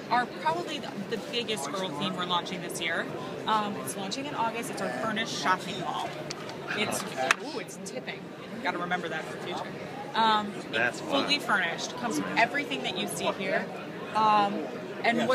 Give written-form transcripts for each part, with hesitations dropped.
are probably the biggest girl theme we're launching this year. It's launching in August. It's our furnished shopping mall. It's tipping. Got to remember that for the future. That's fully furnished. Comes with everything that you see here.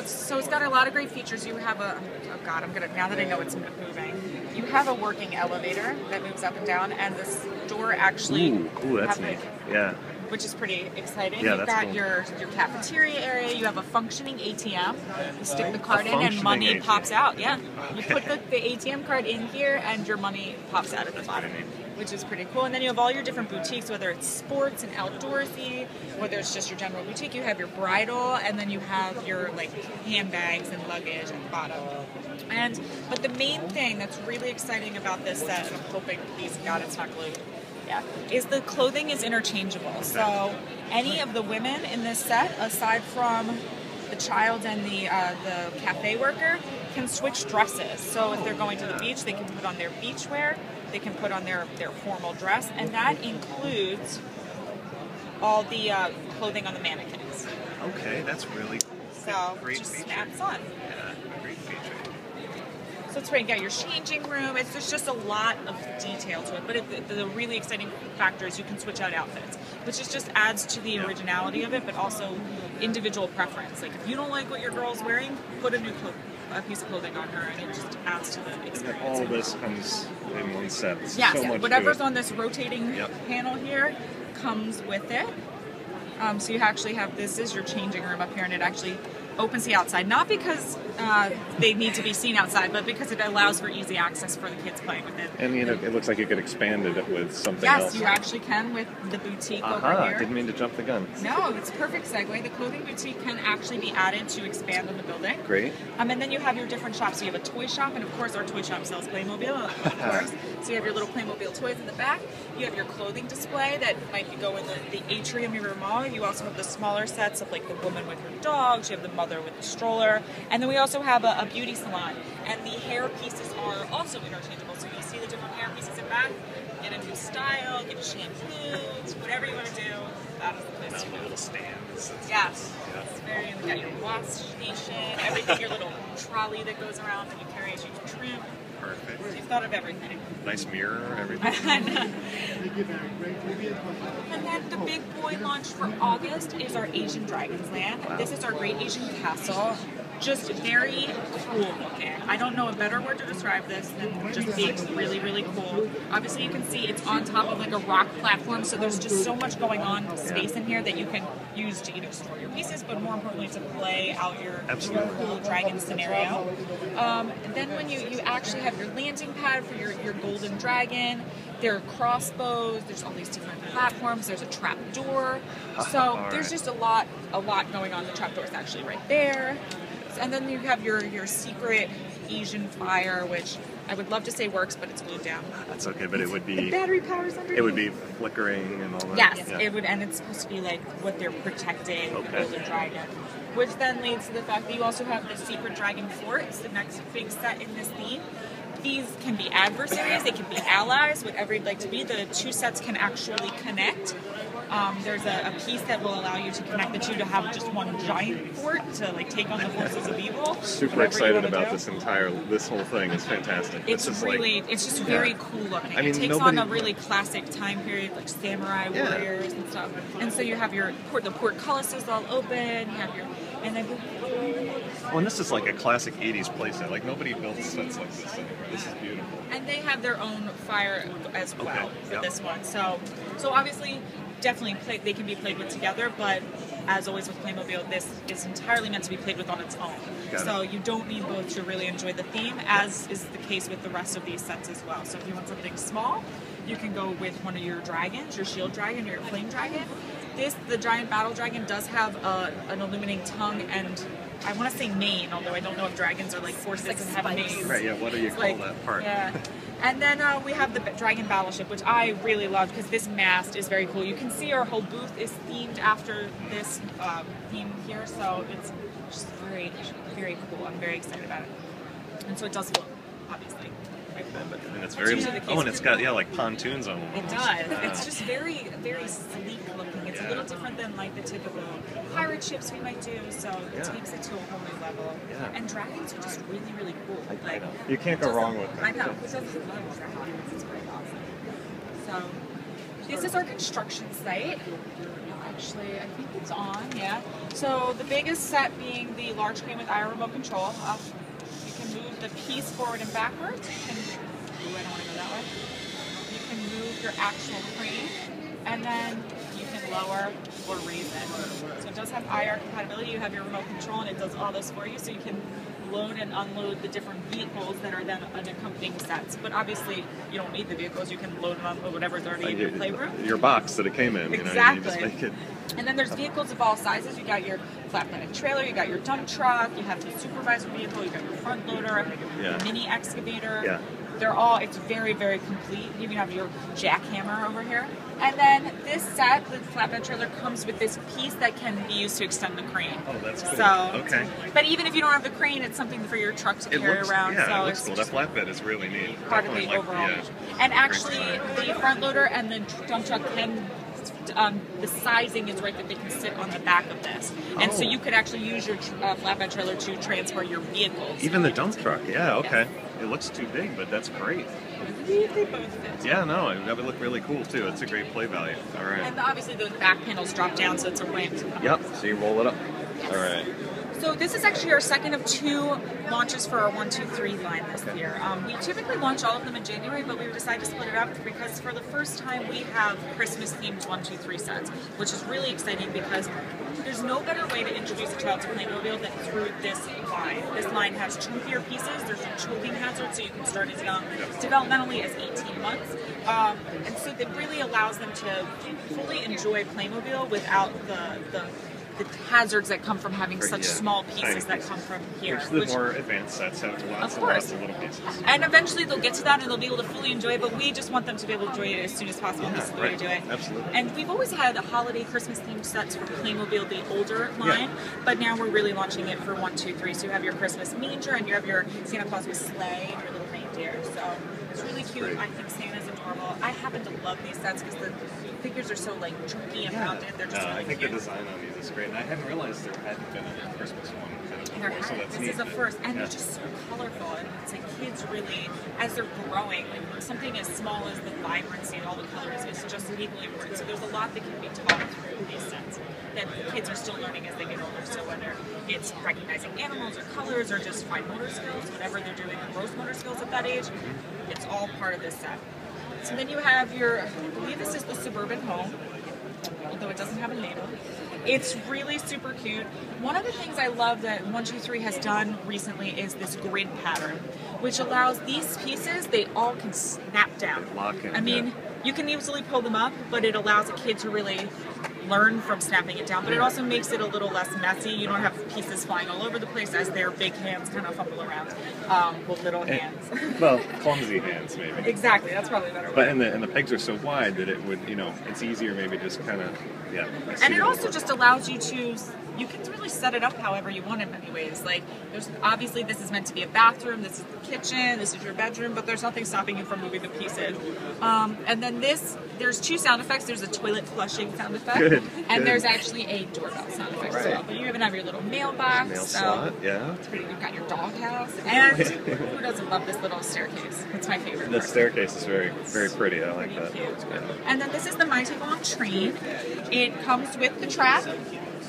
So it's got a lot of great features. You have now that I know it's moving, you have a working elevator that moves up and down, and this door actually. Ooh, that's neat. Yeah. Which is pretty exciting. Yeah, You've got cool. your cafeteria area. You have a functioning ATM. You stick the card in and money pops out. Yeah. Okay. You put the ATM card in here and your money pops out at the bottom, which is pretty cool. And then you have all your different boutiques, whether it's sports and outdoorsy, whether it's just your general boutique. You have your bridal, and then you have your handbags and luggage at the bottom. But the main thing that's really exciting about this set, and I'm hoping, please God, it's not glued, is the clothing is interchangeable. So any of the women in this set, aside from the child and the cafe worker, can switch dresses. So if they're going to the beach, they can put on their beach wear, they can put on their formal dress, and that includes all the clothing on the mannequins. Okay, that's really cool. So great just feature. snaps on. Yeah, great feature. So it's great. You got your changing room. There's just a lot of detail to it. But the really exciting factor is you can switch out outfits, which just adds to the originality of it, but also individual preference. Like if you don't like what your girl's wearing, put a piece of clothing on her, and it just adds to the experience. All of this comes in one set. Yes, so much whatever's on this rotating panel here comes with it. So you actually have, this is your changing room up here, and it actually opens the outside, not because they need to be seen outside, but because it allows for easy access for the kids playing with it. And it looks like you could expand it with something else. Yes, you actually can with the boutique over here. Didn't mean to jump the gun. No, it's a perfect segue. The clothing boutique can actually be added to expand on the building. Great. And then you have your different shops. So you have a toy shop, and of course our toy shop sells Playmobil, of course. So you have your little Playmobil toys in the back. You have your clothing display that might go in the atrium of your mall. You also have the smaller sets of like the woman with her dogs. You have the mother with the stroller. And then we also have a beauty salon. And the hair pieces are also interchangeable. So you see the different hair pieces in back. Get a new style, get shampoos, whatever you want to do. That is the place to go. Little stands. Yes. It's very, you got your wash station, everything, your little trolley that goes around that you carry as you trim. Perfect. You've thought of everything. Nice mirror, everything. And then the big boy launch for August is our Asian Dragon's Land. Wow. This is our Great Asian Castle. Just very cool looking. I don't know a better word to describe this than just being really, really cool. Obviously you can see it's on top of like a rock platform, so there's just so much going on, space in here that you can use to either store your pieces, but more importantly to play out your cool dragon scenario. Then when you actually have your landing pad for your golden dragon, there are crossbows, there's all these different platforms, there's a trap door. So there's just a lot going on. The trap door is actually right there. And then you have your secret Asian fire, which I would love to say works, but it's glued down. That's okay, but it would be... The battery power's underneath. It would be flickering and all that. Yes, it would, and it's supposed to be like what they're protecting, the golden dragon. Which then leads to the fact that you also have the secret dragon fort. It's the next big set in this theme. These can be adversaries, they can be allies, whatever you'd like to be. The two sets can actually connect. There's a piece that will allow you to connect the two to have just one giant fort to like take on the forces of evil. Super excited about this whole thing. It's fantastic. It's just very cool looking. I mean, it takes on a really classic time period, like samurai warriors and stuff. And so you have the portcullis is all open. You have and this is like a classic 80s playset. Like nobody builds sets like this anymore. This is beautiful. And they have their own fire as well for this one. So obviously, definitely they can be played with together, but as always with Playmobil, this is entirely meant to be played with on its own. So you don't need both to really enjoy the theme, as is the case with the rest of these sets as well. So if you want something small, you can go with one of your dragons, your shield dragon or your flame dragon. The giant battle dragon does have an illuminating tongue and I want to say mane, although I don't know if dragons are like forces and have manes. Right, yeah, what do you call that part? Yeah. And then we have the dragon battleship, which I really love because this mast is very cool. You can see our whole booth is themed after this theme here, so it's just very, very cool. I'm very excited about it. And so it does float, obviously. And it's very, and it's got, like pontoons on them. It does. It's just very, very sleek looking. It's a little different than like the typical pirate ships we might do, so it takes it to a whole new level. And dragons are just really, really cool. Like, you can't go wrong with them. I know. Who doesn't love dragons? It's pretty awesome. So, this is our construction site. Actually, I think it's on, So the biggest set being the large crane with IR remote control. You can move the piece forward and backwards. I don't want to go that way. You can move your actual crane, and then you can lower or raise it. So it does have IR compatibility. You have your remote control, and it does all this for you, so you can load and unload the different vehicles that are then an accompanying sets. But obviously, you don't need the vehicles. You can load and unload whatever's already in your playroom. Your box that it came in. Exactly. You just make it. And then there's vehicles of all sizes. You got your flatbed trailer, you got your dump truck, you have the supervisor vehicle, you got your front loader, mini excavator. They're all, it's very, very complete. You even have your jackhammer over here. And then this set, the flatbed trailer, comes with this piece that can be used to extend the crane. Oh, that's cool. So, okay. But even if you don't have the crane, it's something for your truck to carry around. Yeah, so it looks cool. That flatbed is really neat. Part of the overall. And actually, the front loader and the dump truck can, the sizing is right that they can sit on the back of this. And so you could actually use your flatbed trailer to transport your vehicles. Even the dump truck, okay. It looks too big, but that's great. They both fit. Yeah, no, that would look really cool too. It's a great play value. All right. And obviously those back panels drop down, so it's a ramp. Yep, so you roll it up. All right. So this is actually our second of 2 launches for our 1, 2, 3 line this year. We typically launch all of them in January, but we decided to split it up because for the first time we have Christmas-themed 1, 2, 3 sets, which is really exciting because there's no better way to introduce a child to Playmobil than through this line. This line has chunkier pieces, there's no choking hazard, so you can start as young, developmentally as 18 months. And so that really allows them to fully enjoy Playmobil without the hazards that come from having such small pieces that come from here. Which the more advanced sets have lots and lots of little pieces. And eventually they'll get to that and they'll be able to fully enjoy it, but we just want them to be able to enjoy it as soon as possible. This is the way to do it. Absolutely. And we've always had holiday Christmas themed sets for Playmobil, the older line, but now we're really launching it for 1, 2, 3. So you have your Christmas manger and you have your Santa Claus with sleigh and your little reindeer. So it's really cute. I think Santa's adorable. I happen to love these sets because the figures are so like chunky and rounded. They're just really I think cute. the design on these is great, and I hadn't realized there hadn't been a Christmas one. So this is a first, and they're just so colorful, and it's like kids really, as they're growing, like something as small as the vibrancy and all the colors is just equally important. So there's a lot that can be taught through these sets that the kids are still learning as they get older. So whether it's recognizing animals or colors or just fine motor skills, whatever they're doing, gross motor skills at that age, it's all part of this set. So then you have your, I believe this is the Suburban Home, although it doesn't have a label. It's really super cute. One of the things I love that 1, 2, 3 has done recently is this grid pattern, which allows these pieces, they all can snap down. Lock in, I mean, you can easily pull them up, but it allows a kid to really learn from snapping it down, but it also makes it a little less messy. You don't have pieces flying all over the place as their big hands kind of fumble around with little hands. Well, clumsy hands maybe. Exactly, that's probably a better way. But and the pegs are so wide that it would, it's easier maybe just kind of, And it also just allows you to, you can really set it up however you want in many ways. Like, there's obviously this is meant to be a bathroom, this is the kitchen, this is your bedroom, but there's nothing stopping you from moving the pieces. And then there's 2 sound effects. There's a toilet flushing sound effect, and there's actually a doorbell sound effect as well. But you even have your little mailbox. Mail slot, It's pretty, you've got your doghouse, and who doesn't love this little staircase? It's my favorite. The staircase is very, very pretty. I like that. Cute. And then this is the My Take Along train. It comes with the track,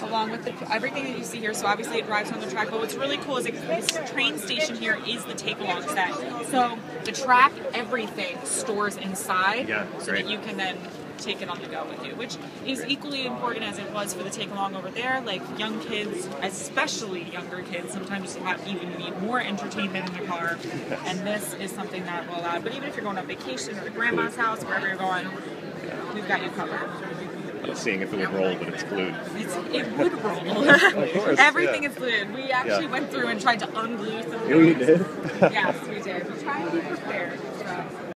along with everything that you see here. So obviously it drives on the track, but what's really cool is this train station here is the take-along set. So the track, everything stores inside, so that you can then take it on the go with you, which is equally important as it was for the take-along over there. Like young kids, especially younger kids, sometimes even need more entertainment in their car, and this is something that will allow. But even if you're going on vacation or to grandma's house, wherever you're going, we've got you covered. I was seeing if it would roll, but it's glued. It would roll. Of course, Everything is glued. We actually went through and tried to unglue some of You did? Yes, we did. We tried to be prepared.